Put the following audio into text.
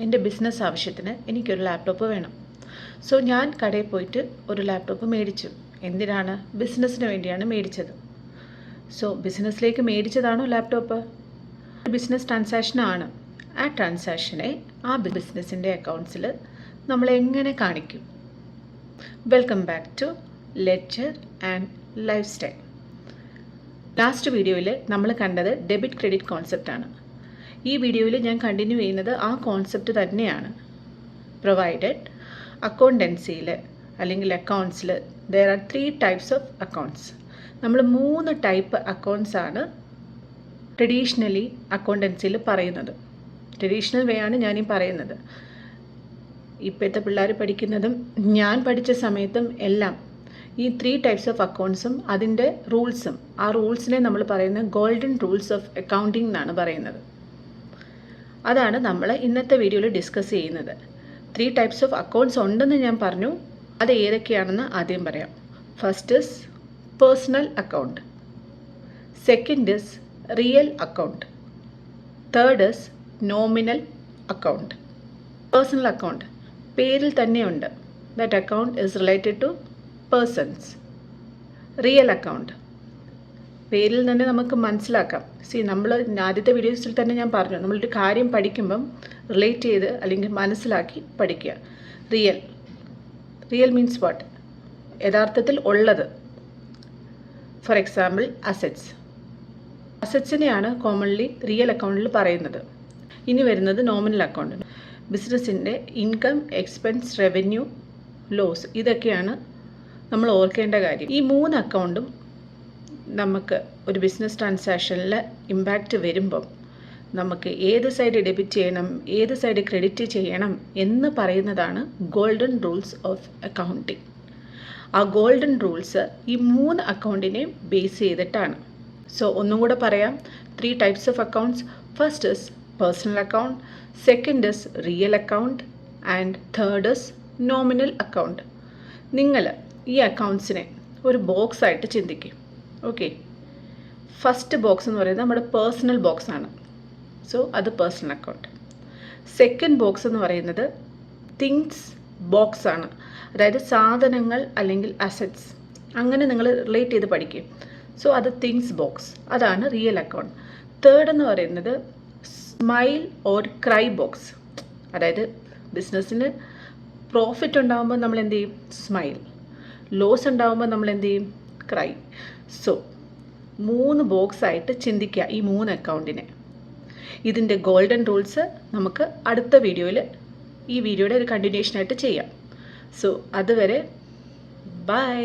എൻ്റെ ബിസിനസ് ആവശ്യത്തിന് എനിക്കൊരു ലാപ്ടോപ്പ് വേണം. സോ ഞാൻ കടയിൽ പോയിട്ട് ഒരു ലാപ്ടോപ്പ് മേടിച്ചു. എന്തിനാണ്? ബിസിനസ്സിന് വേണ്ടിയാണ് മേടിച്ചത്. സോ ബിസിനസ്സിലേക്ക് മേടിച്ചതാണോ ലാപ്ടോപ്പ്? ബിസിനസ് ട്രാൻസാക്ഷനാണ്. ആ ട്രാൻസാക്ഷനെ ആ ബിസിനസ്സിൻ്റെ അക്കൗണ്ട്സിൽ നമ്മൾ എങ്ങനെ കാണിക്കും? Welcome back to ledger and life style. Last വീഡിയോയിൽ നമ്മൾ കണ്ടത് ഡെബിറ്റ് ക്രെഡിറ്റ് കോൺസെപ്റ്റാണ്. ഈ വീഡിയോയിൽ ഞാൻ കണ്ടിന്യൂ ചെയ്യുന്നത് ആ കോൺസെപ്റ്റ് തന്നെയാണ്. പ്രൊവൈഡഡ് അക്കൗണ്ടൻസിയിൽ അല്ലെങ്കിൽ അക്കൗണ്ട്സിൽ there are 3 types of accounts. നമ്മൾ 3 ടൈപ്പ് അക്കൗണ്ട്സ് ആണ് ട്രഡീഷണലി അക്കൗണ്ടൻസിയിൽ പറയുന്നത്. ട്രഡീഷണൽ വേ ആണ് ഞാനീ പറയുന്നത്. ഇപ്പോഴത്തെ പിള്ളേർ പഠിക്കുന്നതും ഞാൻ പഠിച്ച സമയത്തും എല്ലാം ഈ 3 ടൈപ്സ് ഓഫ് അക്കൗണ്ട്സും അതിൻ്റെ റൂൾസും, ആ റൂൾസിനെ നമ്മൾ പറയുന്നത് ഗോൾഡൻ റൂൾസ് ഓഫ് അക്കൗണ്ടിങ് എന്നാണ് പറയുന്നത്. അതാണ് നമ്മൾ ഇന്നത്തെ വീഡിയോയിൽ ഡിസ്കസ് ചെയ്യുന്നത്. 3 ടൈപ്സ് ഓഫ് അക്കൗണ്ട്സ് ഉണ്ടെന്ന് ഞാൻ പറഞ്ഞു. അത് ഏതൊക്കെയാണെന്ന് ആദ്യം പറയാം. First is personal account, second is real account, third is nominal account. Personal account പേരിൽ തന്നെയുണ്ട്. That account is related to persons. Real account പേരിൽ തന്നെ നമുക്ക് മനസ്സിലാക്കാം. നമ്മൾ ആദ്യത്തെ വീഡിയോസിൽ തന്നെ ഞാൻ പറഞ്ഞു, നമ്മളൊരു കാര്യം പഠിക്കുമ്പം റിലേറ്റ് ചെയ്ത് അല്ലെങ്കിൽ മനസ്സിലാക്കി പഠിക്കുക. Real means what? യഥാർത്ഥത്തിൽ ഉള്ളത്. ഫോർ എക്സാമ്പിൾ അസറ്റ്സിനെയാണ് കോമൺലി റിയൽ അക്കൗണ്ടിൽ പറയുന്നത്. ഇനി വരുന്നത് നോമിനൽ അക്കൗണ്ട്. ബിസിനസ്സിൻ്റെ ഇൻകം, എക്സ്പെൻസ്, റവന്യൂ, ലോസ്, ഇതൊക്കെയാണ് നമ്മൾ ഓർക്കേണ്ട കാര്യം. ഈ 3 അക്കൗണ്ടും നമുക്ക് ഒരു ബിസിനസ് ട്രാൻസാക്ഷനിൽ ഇമ്പാക്റ്റ് വരുമ്പം നമുക്ക് ഏത് സൈഡ് ഡെബിറ്റ് ചെയ്യണം, ഏത് സൈഡ് ക്രെഡിറ്റ് ചെയ്യണം എന്ന് പറയുന്നതാണ് ഗോൾഡൻ റൂൾസ് ഓഫ് അക്കൗണ്ടിങ്. ആ ഗോൾഡൻ റൂൾസ് ഈ 3 അക്കൗണ്ടിനെ ബേസ് ചെയ്തിട്ടാണ്. സോ ഒന്നും കൂടെ പറയാം. 3 types of accounts. First is personal account, second is real account and third is nominal account. നിങ്ങൾ ഈ അക്കൗണ്ട്സിനെ ഒരു ബോക്സ് ആയിട്ട് ചിന്തിക്കും. ഓക്കെ, ഫസ്റ്റ് ബോക്സ് എന്ന് പറയുന്നത് നമ്മുടെ പേഴ്സണൽ ബോക്സ് ആണ്. സോ അത് പേഴ്സണൽ അക്കൗണ്ട്. സെക്കൻഡ് ബോക്സ് എന്ന് പറയുന്നത് തിങ്സ് ബോക്സ് ആണ്. അതായത് സാധനങ്ങൾ അല്ലെങ്കിൽ അസറ്റ്സ്, അങ്ങനെ നിങ്ങൾ റിലേറ്റ് ചെയ്ത് പഠിക്കും. സോ അത് തിങ്സ് ബോക്സ്, അതാണ് റിയൽ അക്കൗണ്ട്. തേർഡ് എന്ന് പറയുന്നത് സ്മൈൽ ഓർ ക്രൈ ബോക്സ്. അതായത് ബിസിനസ്സിന് പ്രോഫിറ്റ് ഉണ്ടാകുമ്പോൾ നമ്മൾ എന്ത് ചെയ്യും? സ്മൈൽ. ലോസ് ഉണ്ടാകുമ്പോൾ നമ്മൾ എന്ത് ചെയ്യും? ക്രൈ. സോ 3 ബോക്സ് ആയിട്ട് ചിന്തിക്കുക ഈ 3 അക്കൗണ്ടിനെ. ഇതിൻ്റെ ഗോൾഡൻ റൂൾസ് നമുക്ക് അടുത്ത വീഡിയോയിൽ, ഈ വീഡിയോയുടെ ഒരു കണ്ടിന്യൂഷനായിട്ട് ചെയ്യാം. സോ അതുവരെ ബൈ.